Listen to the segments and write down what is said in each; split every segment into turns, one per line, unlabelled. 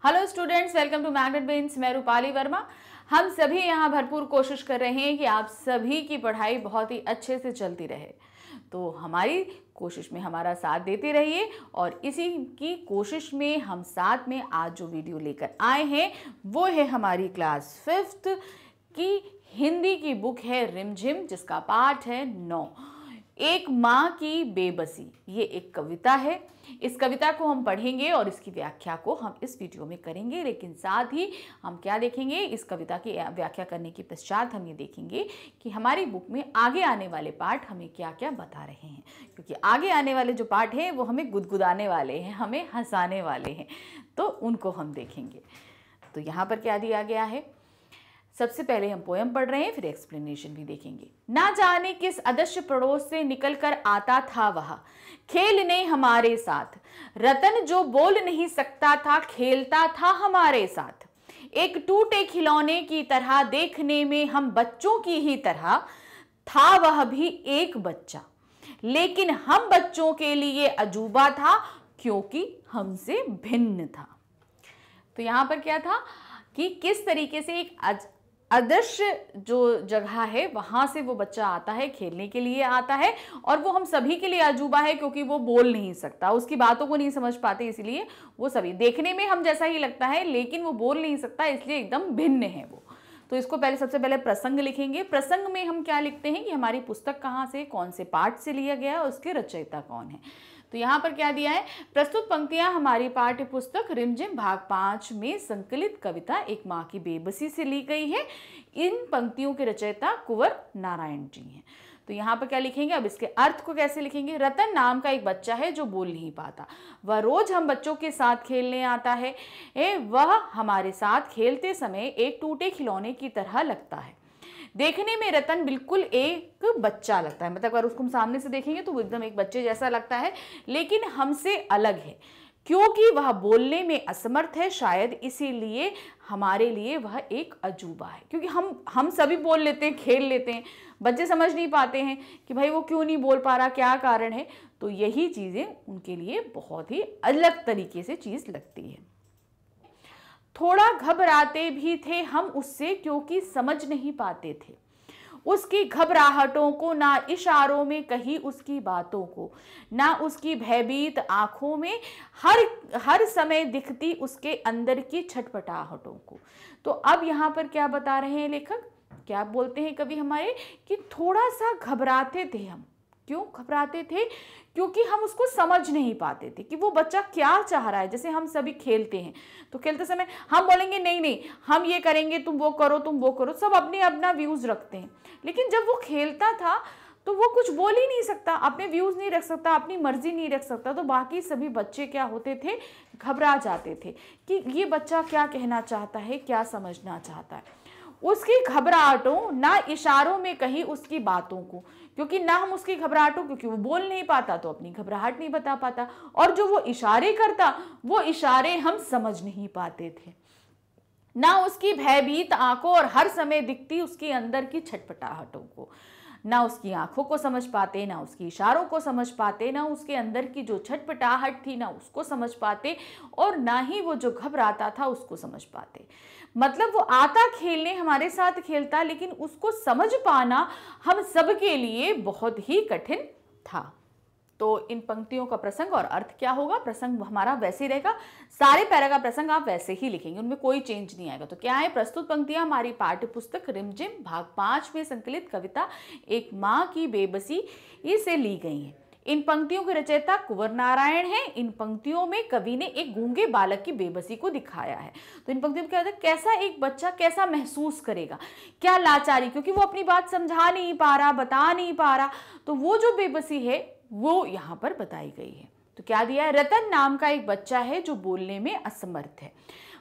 Hello students, welcome to Magnet Brains. मैं रूपाली वर्मा। हम सभी यहाँ भरपूर कोशिश कर रहे हैं कि आप सभी की पढ़ाई बहुत ही अच्छे से चलती रहे। तो हमारी कोशिश में हमारा साथ देते रहिए और इसी की कोशिश में हम साथ में आज जो वीडियो लेकर आए हैं वो है हमारी क्लास 5th की हिंदी की बुक है रिमझिम, जिसका पाठ है 9, एक माँ की बेबसी। ये एक कविता है। इस कविता को हम पढ़ेंगे और इसकी व्याख्या को हम इस वीडियो में करेंगे, लेकिन साथ ही हम क्या देखेंगे, इस कविता की व्याख्या करने के पश्चात हम ये देखेंगे कि हमारी बुक में आगे आने वाले पाठ हमें क्या क्या बता रहे हैं, क्योंकि आगे आने वाले जो पाठ हैं वो हमें गुदगुदाने वाले हैं, हमें हंसाने वाले हैं, तो उनको हम देखेंगे। तो यहाँ पर क्या दिया गया है, सबसे पहले हम पोयम पढ़ रहे हैं, फिर एक्सप्लेनेशन भी देखेंगे। ना जाने किस अदृश्य पड़ोस से निकल कर आता था वह खेलने हमारे साथ, रतन जो बोल नहीं सकता था खेलता था हमारे साथ। एक टूटे खिलौने की तरह देखने में हम बच्चों की ही तरह, था वह भी एक बच्चा, लेकिन हम बच्चों के लिए अजूबा था क्योंकि हमसे भिन्न था। तो यहाँ पर क्या था कि किस तरीके से एक अदृश्य जो जगह है वहां से वो बच्चा आता है, खेलने के लिए आता है, और वो हम सभी के लिए अजूबा है क्योंकि वो बोल नहीं सकता, उसकी बातों को नहीं समझ पाते, इसलिए वो सभी देखने में हम जैसा ही लगता है लेकिन वो बोल नहीं सकता, इसलिए एकदम भिन्न है वो। तो इसको सबसे पहले प्रसंग लिखेंगे। प्रसंग में हम क्या लिखते हैं कि हमारी पुस्तक कहाँ से, कौन से पाठ से लिया गया है, उसके रचयिता कौन है। तो यहाँ पर क्या दिया है, प्रस्तुत पंक्तियां हमारी पाठ्य पुस्तक रिमझिम भाग 5 में संकलित कविता एक माँ की बेबसी से ली गई है। इन पंक्तियों के रचयिता कुंवर नारायण जी हैं। तो यहाँ पर क्या लिखेंगे, अब इसके अर्थ को कैसे लिखेंगे। रतन नाम का एक बच्चा है जो बोल नहीं पाता, वह रोज हम बच्चों के साथ खेलने आता है। वह हमारे साथ खेलते समय एक टूटे खिलौने की तरह लगता है। देखने में रतन बिल्कुल एक बच्चा लगता है, मतलब अगर उसको हम सामने से देखेंगे तो वो एकदम एक बच्चे जैसा लगता है, लेकिन हमसे अलग है क्योंकि वह बोलने में असमर्थ है। शायद इसीलिए हमारे लिए वह एक अजूबा है, क्योंकि हम सभी बोल लेते हैं, खेल लेते हैं, बच्चे समझ नहीं पाते हैं कि भाई वो क्यों नहीं बोल पा रहा, क्या कारण है। तो यही चीज़ें उनके लिए बहुत ही अलग तरीके से चीज़ लगती है। थोड़ा घबराते भी थे हम उससे क्योंकि समझ नहीं पाते थे उसकी घबराहटों को, ना इशारों में कही उसकी बातों को, ना उसकी भयभीत आंखों में हर समय दिखती उसके अंदर की छटपटाहटों को। तो अब यहाँ पर क्या बता रहे हैं लेखक, क्या बोलते हैं कवि हमारे कि थोड़ा सा घबराते थे हम। क्यों घबराते थे, क्योंकि हम उसको समझ नहीं पाते थे कि वो बच्चा क्या चाह रहा है। जैसे हम सभी खेलते हैं तो खेलते समय हम बोलेंगे नहीं नहीं हम ये करेंगे, तुम वो करो, तुम वो करो, सब अपने अपना व्यूज रखते हैं। लेकिन जब वो खेलता था तो वो कुछ बोल ही नहीं सकता, अपने व्यूज नहीं रख सकता, अपनी मर्जी नहीं रख सकता। तो बाकी सभी बच्चे क्या होते थे, घबरा जाते थे कि ये बच्चा क्या कहना चाहता है, क्या समझना चाहता है। उसकी घबराहटों, ना इशारों में कही उसकी बातों को, क्योंकि ना हम उसकी घबराहटों, क्योंकि वो बोल नहीं पाता तो अपनी घबराहट नहीं बता पाता, और जो वो इशारे करता वो इशारे हम समझ नहीं पाते थे। ना उसकी भयभीत आंखों और हर समय दिखती उसके अंदर की छटपटाहटों को, ना उसकी आंखों को समझ पाते, ना उसकी इशारों को समझ पाते, ना उसके अंदर की जो छटपटाहट थी ना उसको समझ पाते, और ना ही वो जो घबराता था उसको समझ पाते। मतलब वो आता खेलने, हमारे साथ खेलता, लेकिन उसको समझ पाना हम सबके लिए बहुत ही कठिन था। तो इन पंक्तियों का प्रसंग और अर्थ क्या होगा, प्रसंग हमारा वैसे ही रहेगा, सारे पैरा का प्रसंग आप वैसे ही लिखेंगे, उनमें कोई चेंज नहीं आएगा। तो क्या है, प्रस्तुत पंक्तियां हमारी पाठ्य पुस्तक रिमझिम भाग 5 में संकलित कविता एक माँ की बेबसी से ली गई है। इन पंक्तियों के रचयिता कुंवर नारायण हैं। इन पंक्तियों में कवि ने एक गूंगे बालक की बेबसी को दिखाया है। तो इन पंक्तियों में क्या होता है, कैसा एक बच्चा कैसा महसूस करेगा, क्या लाचारी, क्योंकि वो अपनी बात समझा नहीं पा रहा, बता नहीं पा रहा, तो वो जो बेबसी है वो यहाँ पर बताई गई है। तो क्या दिया है, रतन नाम का एक बच्चा है जो बोलने में असमर्थ है।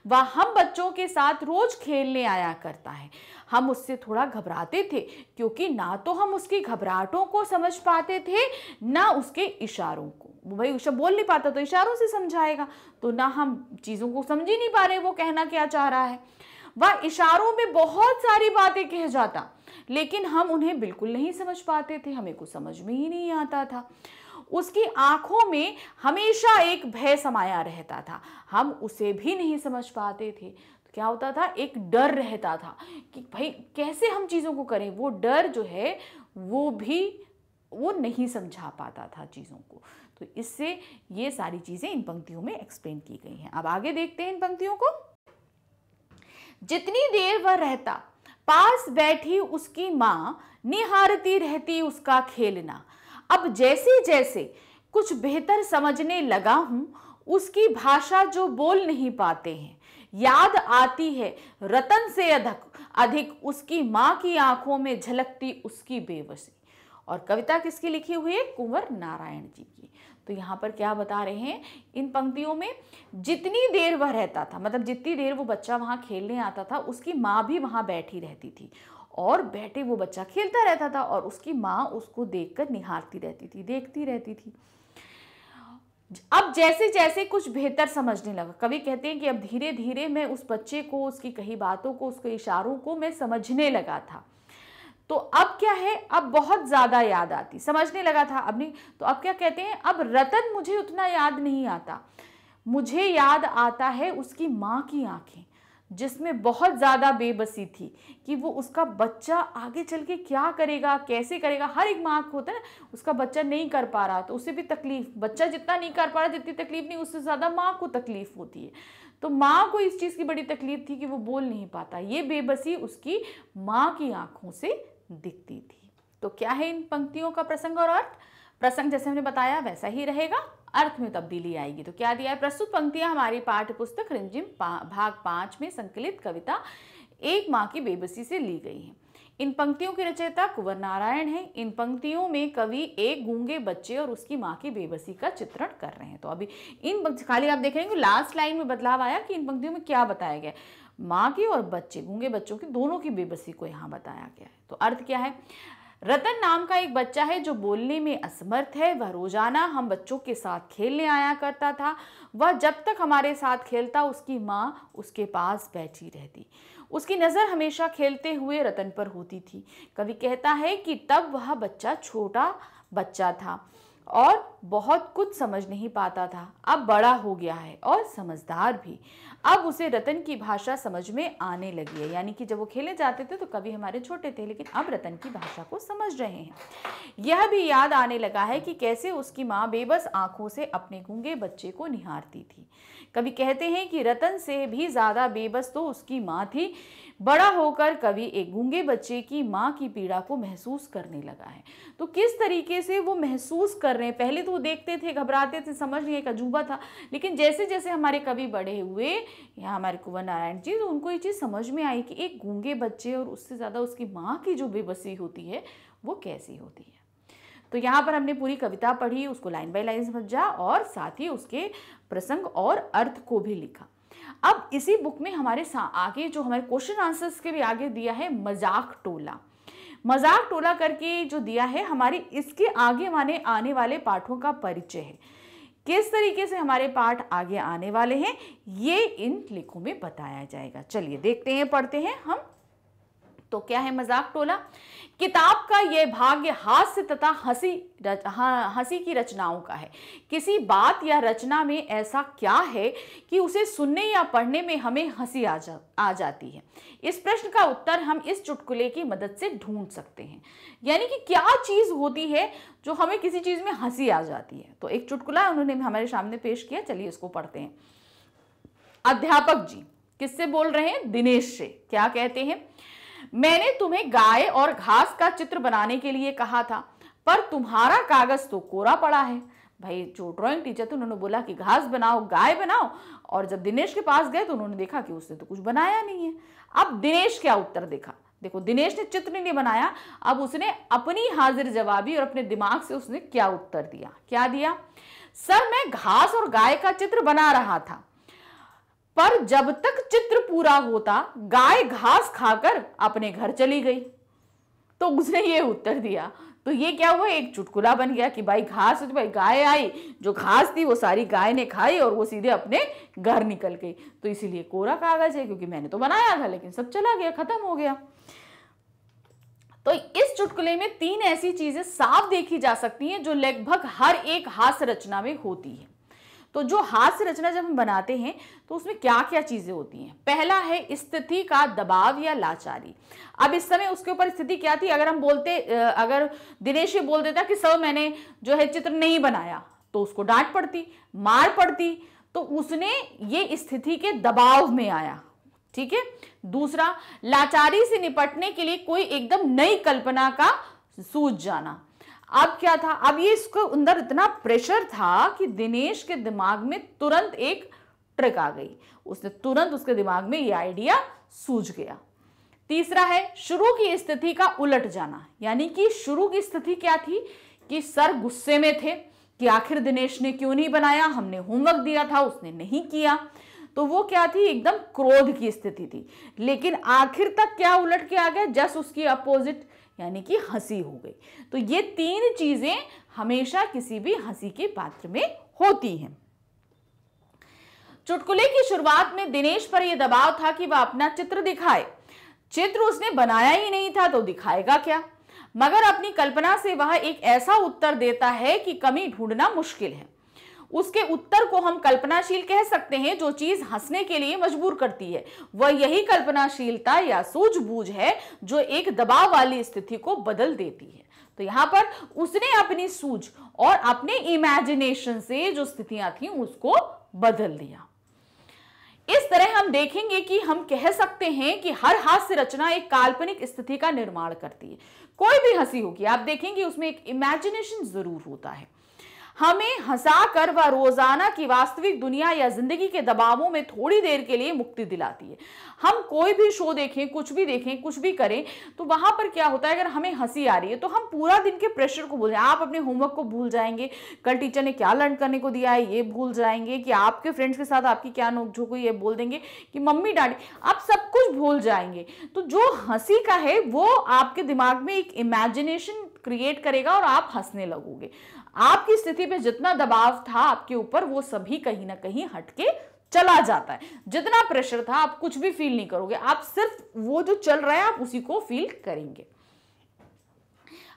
वह हम बच्चों के साथ रोज खेलने आया करता है। हम उससे थोड़ा घबराते थे क्योंकि ना तो हम उसकी घबराहटों को समझ पाते थे, ना उसके इशारों को। वो भाई उसे बोल नहीं पाता तो इशारों से समझाएगा, तो ना हम चीजों को समझ ही नहीं पा रहे वो कहना क्या चाह रहा है। वह इशारों में बहुत सारी बातें कह जाता, लेकिन हम उन्हें बिल्कुल नहीं समझ पाते थे, हमें कुछ समझ में ही नहीं आता था। उसकी आंखों में हमेशा एक भय समाया रहता था, हम उसे भी नहीं समझ पाते थे। तो क्या होता था, एक डर रहता था कि भाई कैसे हम चीज़ों को करें। वो डर जो है वो नहीं समझा पाता था चीज़ों को। तो इससे ये सारी चीज़ें इन पंक्तियों में एक्सप्लेन की गई हैं। अब आगे देखते हैं इन पंक्तियों को। जितनी देर वह रहता, पास बैठी उसकी माँ, निहारती रहती उसका खेलना। अब जैसे जैसे कुछ बेहतर समझने लगा हूं, उसकी भाषा जो बोल नहीं पाते हैं, याद आती है रतन से अधिक उसकी माँ की आंखों में झलकती उसकी बेबसी। और कविता किसकी लिखी हुई है, कुंवर नारायण जी की। तो यहाँ पर क्या बता रहे हैं इन पंक्तियों में, जितनी देर वह रहता था, मतलब जितनी देर वो बच्चा वहाँ खेलने आता था, उसकी माँ भी वहाँ बैठी रहती थी और बैठे वो बच्चा खेलता रहता था और उसकी माँ उसको देखकर निहारती रहती थी, देखती रहती थी। अब जैसे जैसे कुछ बेहतर समझने लगा, कवि कहते हैं कि अब धीरे धीरे मैं उस बच्चे को, उसकी कही बातों को, उसके इशारों को मैं समझने लगा था। तो अब क्या है, अब बहुत ज्यादा याद आती, समझने लगा था अब नहीं। तो अब क्या कहते हैं, अब रतन मुझे उतना याद नहीं आता, मुझे याद आता है उसकी माँ की आंखें, जिसमें बहुत ज्यादा बेबसी थी कि वो उसका बच्चा आगे चल के क्या करेगा, कैसे करेगा। हर एक माँ को होता है ना, उसका बच्चा नहीं कर पा रहा तो उसे भी तकलीफ, बच्चा जितना नहीं कर पा रहा, जितनी तकलीफ नहीं, उससे ज्यादा माँ को तकलीफ होती है। तो माँ को इस चीज की बड़ी तकलीफ थी कि वो बोल नहीं पाता, ये बेबसी उसकी माँ की आंखों से दिखती थी। तो क्या है इन पंक्तियों का प्रसंग और अर्थ। प्रसंग जैसे हमने बताया वैसा ही रहेगा, अर्थ में तब्दीली आएगी। तो क्या दिया है, प्रस्तुत पंक्तियां हमारी पाठ्य पुस्तक रिमझिम भाग 5 में संकलित कविता एक माँ की बेबसी से ली गई है। इन पंक्तियों के रचयिता कुंवर नारायण हैं। इन पंक्तियों में कवि एक गूंगे बच्चे और उसकी माँ की बेबसी का चित्रण कर रहे हैं। तो अभी इन खाली आप देख रहे हैं लास्ट लाइन में बदलाव आया कि इन पंक्तियों में क्या बताया गया, माँ की और बच्चे, गूंगे बच्चों की, दोनों की बेबसी को यहाँ बताया गया है। तो अर्थ क्या है, रतन नाम का एक बच्चा है जो बोलने में असमर्थ है। वह रोजाना हम बच्चों के साथ खेलने आया करता था। वह जब तक हमारे साथ खेलता, उसकी माँ उसके पास बैठी रहती। उसकी नज़र हमेशा खेलते हुए रतन पर होती थी। कवि कहता है कि तब वह बच्चा छोटा बच्चा था और बहुत कुछ समझ नहीं पाता था। अब बड़ा हो गया है और समझदार भी। अब उसे रतन की भाषा समझ में आने लगी है। यानी कि जब वो खेले जाते थे तो कभी हमारे छोटे थे, लेकिन अब रतन की भाषा को समझ रहे हैं। यह भी याद आने लगा है कि कैसे उसकी माँ बेबस आंखों से अपने गूंगे बच्चे को निहारती थी। कवि कहते हैं कि रतन से भी ज्यादा बेबस तो उसकी माँ थी। बड़ा होकर कवि एक गूंगे बच्चे की माँ की पीड़ा को महसूस करने लगा है। तो किस तरीके से वो महसूस कर रहे हैं, पहले तो वो देखते थे, घबराते थे, समझ नहीं, एक अजूबा था, लेकिन जैसे जैसे हमारे कवि बड़े हुए, यहाँ हमारे कुंवर नारायण जी, तो उनको ये चीज़ समझ में आई कि एक गूंगे बच्चे और उससे ज़्यादा उसकी माँ की जो बेबसी होती है वो कैसी होती है। तो यहाँ पर हमने पूरी कविता पढ़ी, उसको लाइन बाय लाइन समझा और साथ ही उसके प्रसंग और अर्थ को भी लिखा। अब इसी बुक में हमारे आगे जो हमारे क्वेश्चन आंसर्स के भी आगे दिया है मजाक टोला। मजाक टोला करके जो दिया है, हमारे इसके आगे आने वाले पाठों का परिचय है। किस तरीके से हमारे पाठ आगे आने वाले हैं ये इन लेखों में बताया जाएगा। चलिए देखते हैं, पढ़ते हैं हम। तो क्या है मजाक टोला। किताब का यह भाग्य हास्य तथा हंसी की रचनाओं का है। किसी बात या रचना में ऐसा क्या है कि उसे सुनने या पढ़ने में हमें हंसी आ जाती है। इस प्रश्न का उत्तर हम इस चुटकुले की मदद से ढूंढ सकते हैं। यानी कि क्या चीज होती है जो हमें किसी चीज में हंसी आ जाती है। तो एक चुटकुला उन्होंने हमारे सामने पेश किया, चलिए इसको पढ़ते हैं। अध्यापक जी किससे बोल रहे हैं, दिनेश से। क्या कहते हैं, मैंने तुम्हें गाय और घास का चित्र बनाने के लिए कहा था, पर तुम्हारा कागज तो कोरा पड़ा है। भाई जो ड्राइंग टीचर थे उन्होंने बोला कि घास बनाओ, गाय बनाओ, और जब दिनेश के पास गए तो उन्होंने देखा कि उसने तो कुछ बनाया नहीं है। अब दिनेश क्या उत्तर देखा, देखो दिनेश ने चित्र नहीं बनाया, अब उसने अपनी हाजिर जवाबी और अपने दिमाग से उसने क्या उत्तर दिया। क्या दिया, सर मैं घास और गाय का चित्र बना रहा था, पर जब तक चित्र पूरा होता गाय घास खाकर अपने घर चली गई। तो उसने ये उत्तर दिया। तो ये क्या हुआ, एक चुटकुला बन गया कि भाई घास, भाई गाय आई, जो घास थी वो सारी गाय ने खाई और वो सीधे अपने घर निकल गई। तो इसीलिए कोरा कागज है, क्योंकि मैंने तो बनाया था लेकिन सब चला गया, खत्म हो गया। तो इस चुटकुले में 3 ऐसी चीजें साफ देखी जा सकती हैं जो लगभग हर एक हास्य रचना में होती है। तो जो हास्य रचना जब हम बनाते हैं तो उसमें क्या क्या चीजें होती हैं? पहला है स्थिति का दबाव या लाचारी। अब इस समय उसके ऊपर स्थिति क्या थी? अगर दिनेश ये बोल देता कि सर मैंने जो है चित्र नहीं बनाया, तो उसको डांट पड़ती, मार पड़ती, तो उसने ये स्थिति के दबाव में आया। ठीक है। दूसरा, लाचारी से निपटने के लिए कोई एकदम नई कल्पना का सूझ जाना। अब क्या था? अब ये इसके अंदर इतना प्रेशर था कि दिनेश के दिमाग में तुरंत एक ट्रिक आ गई, उसने तुरंत उसके दिमाग में ये आइडिया सूझ गया। तीसरा है शुरू की स्थिति का उलट जाना, यानी कि शुरू की स्थिति क्या थी कि सर गुस्से में थे कि आखिर दिनेश ने क्यों नहीं बनाया, हमने होमवर्क दिया था उसने नहीं किया, तो वो क्या थी? एकदम क्रोध की स्थिति थी। लेकिन आखिर तक क्या उलट के आ गया? जस्ट उसकी अपोजिट, यानी कि हंसी हो गई। तो ये 3 चीजें हमेशा किसी भी हंसी के पात्र में होती हैं। चुटकुले की शुरुआत में दिनेश पर यह दबाव था कि वह अपना चित्र दिखाए। चित्र उसने बनाया ही नहीं था तो दिखाएगा क्या? मगर अपनी कल्पना से वह एक ऐसा उत्तर देता है कि कमी ढूंढना मुश्किल है। उसके उत्तर को हम कल्पनाशील कह सकते हैं। जो चीज हंसने के लिए मजबूर करती है वह यही कल्पनाशीलता या सूझबूझ है जो एक दबाव वाली स्थिति को बदल देती है। तो यहां पर उसने अपनी सूझ और अपने इमेजिनेशन से जो स्थितियां थी उसको बदल दिया। इस तरह हम देखेंगे कि हम कह सकते हैं कि हर हास्य रचना एक काल्पनिक स्थिति का निर्माण करती है। कोई भी हंसी होगी, आप देखेंगे उसमें एक इमेजिनेशन जरूर होता है। हमें हंसाकर वह रोजाना की वास्तविक दुनिया या जिंदगी के दबावों में थोड़ी देर के लिए मुक्ति दिलाती है। हम कोई भी शो देखें, कुछ भी देखें, कुछ भी करें, तो वहां पर क्या होता है, अगर हमें हंसी आ रही है तो हम पूरा दिन के प्रेशर को भूल जाएंगे। आप अपने होमवर्क को भूल जाएंगे, कल टीचर ने क्या लर्न करने को दिया है ये भूल जाएंगे, कि आपके फ्रेंड्स के साथ आपकी क्या नोकझोंक हुई ये बोल देंगे, कि मम्मी डांटी, आप सब कुछ भूल जाएंगे। तो जो हंसी का है वो आपके दिमाग में एक इमेजिनेशन क्रिएट करेगा और आप हंसने लगोगे। आपकी स्थिति पे जितना दबाव था आपके ऊपर वो सभी कहीं ना कहीं हटके चला जाता है। जितना प्रेशर था आप कुछ भी फील नहीं करोगे, आप सिर्फ वो जो चल रहा है आप उसी को फील करेंगे।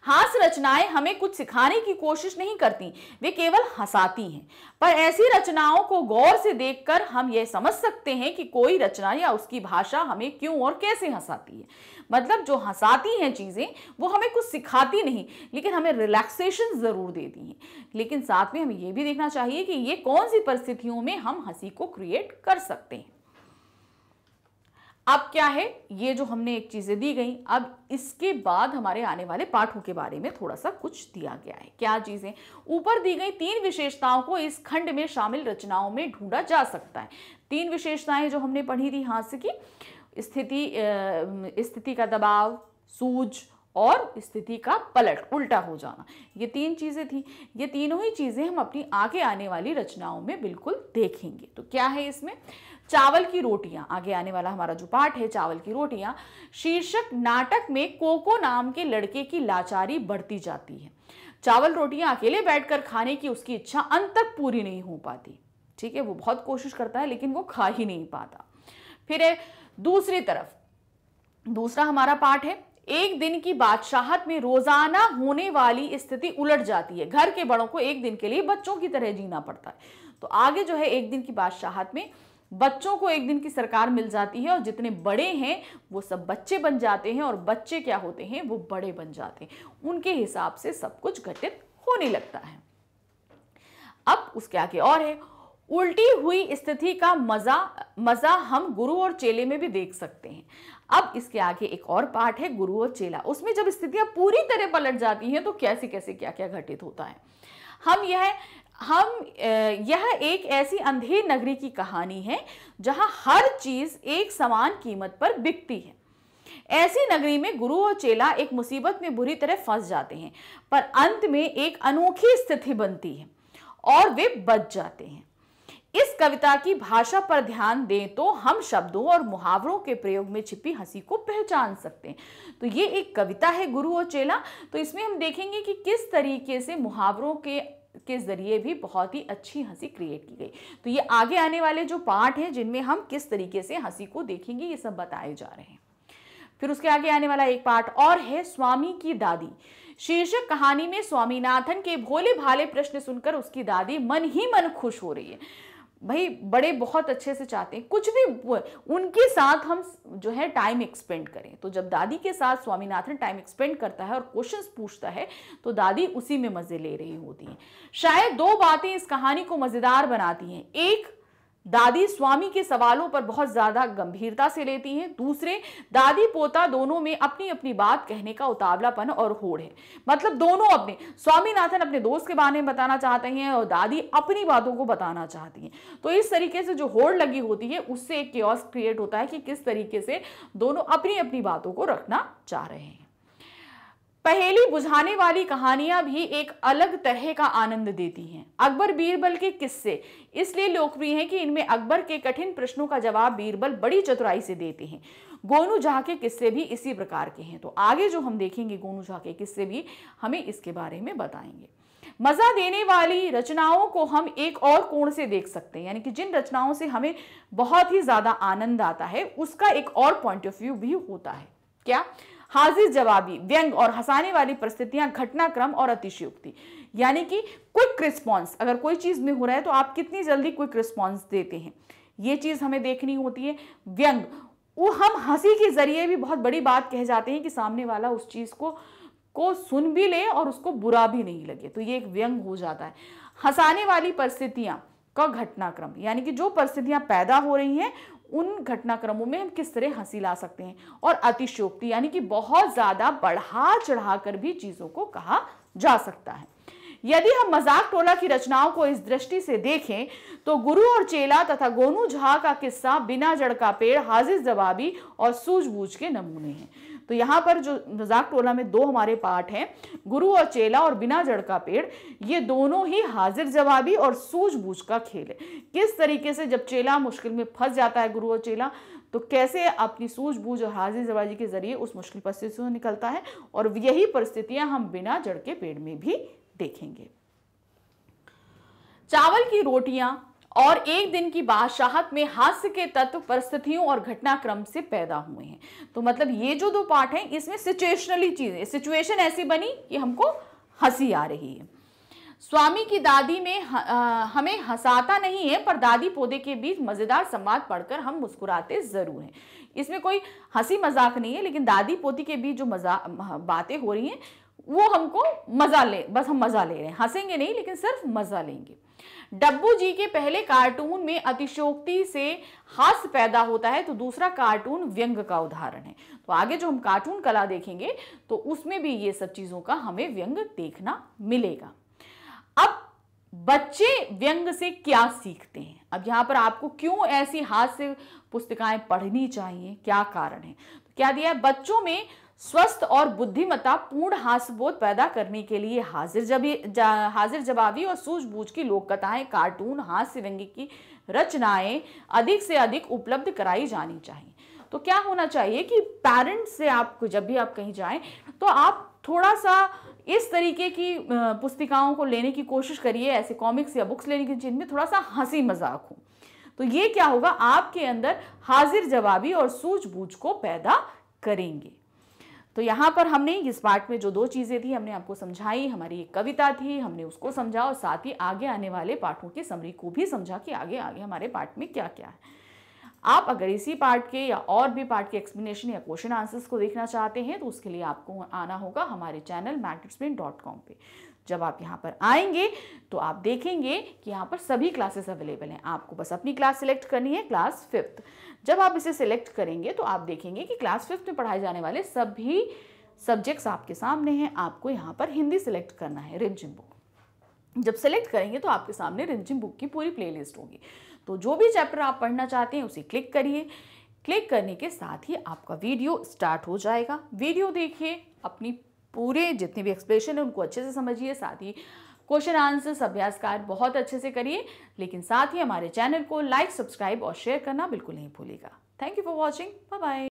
हास्य रचनाएं हमें कुछ सिखाने की कोशिश नहीं करती, वे केवल हंसाती हैं। पर ऐसी रचनाओं को गौर से देखकर हम यह समझ सकते हैं कि कोई रचना या उसकी भाषा हमें क्यों और कैसे हंसाती है। मतलब जो हंसाती हैं चीजें वो हमें कुछ सिखाती नहीं, लेकिन हमें रिलैक्सेशन जरूर देती हैं। लेकिन साथ में हमें यह भी देखना चाहिए कि ये कौन सी परिस्थितियों में हम हंसी को क्रिएट कर सकते हैं। अब क्या है, ये जो हमने एक चीजें दी गई, अब इसके बाद हमारे आने वाले पाठों के बारे में थोड़ा सा कुछ दिया गया है। क्या चीजें? ऊपर दी गई 3 विशेषताओं को इस खंड में शामिल रचनाओं में ढूंढा जा सकता है। 3 विशेषताएं जो हमने पढ़ी थी हास्य की, स्थिति का दबाव, सूझ और स्थिति का पलट, उल्टा हो जाना, ये 3 चीजें थी। ये तीनों ही चीजें हम अपनी आगे आने वाली रचनाओं में बिल्कुल देखेंगे। तो क्या है इसमें? चावल की रोटियां, आगे आने वाला हमारा जो पाठ है चावल की रोटियां, शीर्षक नाटक में कोको नाम के लड़के की लाचारी बढ़ती जाती है। चावल रोटियां अकेले बैठकर खाने की उसकी इच्छा अंत तक पूरी नहीं हो पाती। ठीक है, वो बहुत कोशिश करता है लेकिन वो खा ही नहीं पाता। फिर है दूसरी तरफ, दूसरा हमारा पाठ है एक दिन की बादशाहत में रोजाना होने वाली स्थिति उलट जाती है। घर के बड़ों को एक दिन के लिए बच्चों की तरह जीना पड़ता है। तो आगे जो है एक दिन की बादशाहत में बच्चों को एक दिन की सरकार मिल जाती है और जितने बड़े हैं वो सब बच्चे बन जाते हैं और बच्चे क्या होते हैं, वो बड़े बन जाते हैं। उनके हिसाब से सब कुछ घटित होने लगता है। अब उसके आगे और है उल्टी हुई स्थिति का मजा हम गुरु और चेले में भी देख सकते हैं। अब इसके आगे एक और पार्ट है गुरु और चेला। उसमें जब स्थितियां पूरी तरह पलट जाती हैं तो कैसे कैसे क्या क्या घटित होता है। यह एक ऐसी अंधेर नगरी की कहानी है जहां हर चीज एक समान कीमत पर बिकती है। ऐसी नगरी में गुरु और चेला एक मुसीबत में बुरी तरह फंस जाते हैं, पर अंत में एक अनोखी स्थिति बनती है और वे बच जाते हैं। इस कविता की भाषा पर ध्यान दें तो हम शब्दों और मुहावरों के प्रयोग में छिपी हंसी को पहचान सकते हैं। तो ये एक कविता है गुरु और चेला। तो इसमें हम देखेंगे कि किस तरीके से मुहावरों के जरिए भी बहुत ही अच्छी हंसी क्रिएट की गई। तो ये आगे आने वाले जो पार्ट हैं जिनमें हम किस तरीके से हंसी को देखेंगे ये सब बताए जा रहे हैं। फिर उसके आगे आने वाला एक पार्ट और है स्वामी की दादी। शीर्षक कहानी में स्वामीनाथन के भोले भाले प्रश्न सुनकर उसकी दादी मन ही मन खुश हो रही है। भाई बड़े बहुत अच्छे से चाहते हैं कुछ भी उनके साथ हम जो है टाइम एक्सपेंड करें। तो जब दादी के साथ स्वामीनाथन टाइम एक्सपेंड करता है और क्वेश्चंस पूछता है तो दादी उसी में मजे ले रही होती हैं। शायद दो बातें इस कहानी को मजेदार बनाती हैं। एक, दादी स्वामी के सवालों पर बहुत ज्यादा गंभीरता से लेती हैं। दूसरे, दादी पोता दोनों में अपनी अपनी बात कहने का उतावलापन और होड़ है। मतलब दोनों अपने, स्वामीनाथन अपने दोस्त के बारे में बताना चाहते हैं और दादी अपनी बातों को बताना चाहती हैं। तो इस तरीके से जो होड़ लगी होती है उससे एक केओस क्रिएट होता है कि किस तरीके से दोनों अपनी अपनी बातों को रखना चाह रहे हैं। पहेली बुझाने वाली कहानियां भी एक अलग तरह का आनंद देती हैं। अकबर बीरबल के किस्से इसलिए लोकप्रिय हैं कि इनमें अकबर के कठिन प्रश्नों का जवाब बीरबल बड़ी चतुराई से देते हैं। गोनू झा के किस्से भी इसी प्रकार के हैं। तो आगे जो हम देखेंगे गोनू झा के किस्से भी हमें इसके बारे में बताएंगे। मजा देने वाली रचनाओं को हम एक और कोण से देख सकते हैं, यानी कि जिन रचनाओं से हमें बहुत ही ज्यादा आनंद आता है उसका एक और पॉइंट ऑफ व्यू भी होता है। क्या? हाजिर जवाबी, व्यंग और हंसाने वाली परिस्थितियां, घटनाक्रम और अतिशयोक्ति, यानी कि क्विक रिस्पॉन्स। अगर कोई चीज में हो रहा है तो आप कितनी जल्दी क्विक रिस्पॉन्स देते हैं, ये चीज हमें देखनी होती है। व्यंग, वो हम हंसी के जरिए भी बहुत बड़ी बात कह जाते हैं कि सामने वाला उस चीज को सुन भी ले और उसको बुरा भी नहीं लगे, तो ये एक व्यंग हो जाता है। हंसाने वाली परिस्थितियां का घटनाक्रम, यानी कि जो परिस्थितियां पैदा हो रही हैं उन घटनाक्रमों में हम किस तरह हंसी ला सकते हैं। और अतिशयोक्ति, यानी कि बहुत ज्यादा बढ़ा चढ़ाकर भी चीजों को कहा जा सकता है। यदि हम मजाक टोला की रचनाओं को इस दृष्टि से देखें तो गुरु और चेला तथा गोनू झा का किस्सा बिना जड़ का पेड़, हाजिर जवाबी और सूझबूझ के नमूने हैं। तो यहाँ पर जो मजाक टोला में दो हमारे पार्ट हैं, गुरु और चेला और बिना जड़ का पेड़, ये दोनों ही हाजिर जवाबी और सूझबूझ का खेल है। किस तरीके से जब चेला मुश्किल में फंस जाता है, गुरु और चेला, तो कैसे अपनी सूझबूझ और हाजिर जवाबी के जरिए उस मुश्किल परिस्थिति से निकलता है। और यही परिस्थितियां हम बिना जड़ के पेड़ में भी देखेंगे। चावल की रोटियां और एक दिन की बादशाहत में हास्य के तत्व परिस्थितियों और घटनाक्रम से पैदा हुए हैं। तो मतलब ये जो दो पार्ट हैं इसमें सिचुएशनली चीजें, सिचुएशन ऐसी बनी कि हमको हंसी आ रही है। स्वामी की दादी में हमें हंसाता नहीं है, पर दादी पोते के बीच मजेदार संवाद पढ़कर हम मुस्कुराते जरूर हैं। इसमें कोई हंसी मजाक नहीं है, लेकिन दादी पोती के बीच जो बातें हो रही हैं वो हमको मजा बस हम मजा ले रहे हैं, हंसेंगे नहीं लेकिन सिर्फ मजा लेंगे। डब्बू जी के पहले कार्टून में अतिशयोक्ति से हास्य पैदा होता है, तो दूसरा कार्टून व्यंग का उदाहरण है। तो आगे जो हम कार्टून कला देखेंगे तो उसमें भी ये सब चीजों का हमें व्यंग देखना मिलेगा। अब बच्चे व्यंग से क्या सीखते हैं? अब यहाँ पर आपको क्यों ऐसी हास्य पुस्तिकाएं पढ़नी चाहिए, क्या कारण है? तो क्या दिया है, बच्चों में स्वस्थ और बुद्धिमत्ता पूर्ण हास्यबोध पैदा करने के लिए हाजिर जवाबी और सूझबूझ की लोक कथाएं, कार्टून, हास्य व्यंग्य की रचनाएं अधिक से अधिक उपलब्ध कराई जानी चाहिए। तो क्या होना चाहिए कि पेरेंट्स से आपको जब भी आप कहीं जाएं तो आप थोड़ा सा इस तरीके की पुस्तिकाओं को लेने की कोशिश करिए, ऐसे कॉमिक्स या बुक्स लेने की जिनमें थोड़ा सा हंसी मजाक हो। तो ये क्या होगा, आपके अंदर हाजिर जवाबी और सूझबूझ को पैदा करेंगे। तो यहाँ पर हमने इस पार्ट में जो दो चीजें थी हमने आपको समझाई। हमारी एक कविता थी, हमने उसको समझा और साथ ही आगे आने वाले पाठों की समरी को भी समझा कि आगे आगे हमारे पार्ट में क्या क्या है। आप अगर इसी पार्ट के या और भी पार्ट के एक्सप्लेनेशन या क्वेश्चन आंसर्स को देखना चाहते हैं तो उसके लिए आपको आना होगा हमारे चैनल magnetexplain.com पे। जब आप यहाँ पर आएंगे तो आप देखेंगे कि यहाँ पर सभी क्लासेस अवेलेबल हैं। आपको बस अपनी क्लास सिलेक्ट करनी है, क्लास 5th। जब आप इसे सिलेक्ट करेंगे तो आप देखेंगे कि क्लास 5th में पढ़ाए जाने वाले सभी सब्जेक्ट्स आपके सामने हैं। आपको यहाँ पर हिंदी सिलेक्ट करना है, रिमझिम बुक। जब सिलेक्ट करेंगे तो आपके सामने रिमझिम बुक की पूरी प्लेलिस्ट होगी। तो जो भी चैप्टर आप पढ़ना चाहते हैं उसे क्लिक करिए। क्लिक करने के साथ ही आपका वीडियो स्टार्ट हो जाएगा। वीडियो देखिए, अपनी पूरे जितने भी एक्सप्लेनेशन है उनको अच्छे से समझिए, साथ ही क्वेश्चन आंसर्स अभ्यास कार्य बहुत अच्छे से करिए। लेकिन साथ ही हमारे चैनल को लाइक, सब्सक्राइब और शेयर करना बिल्कुल नहीं भूलिएगा। Thank you for watching, bye bye.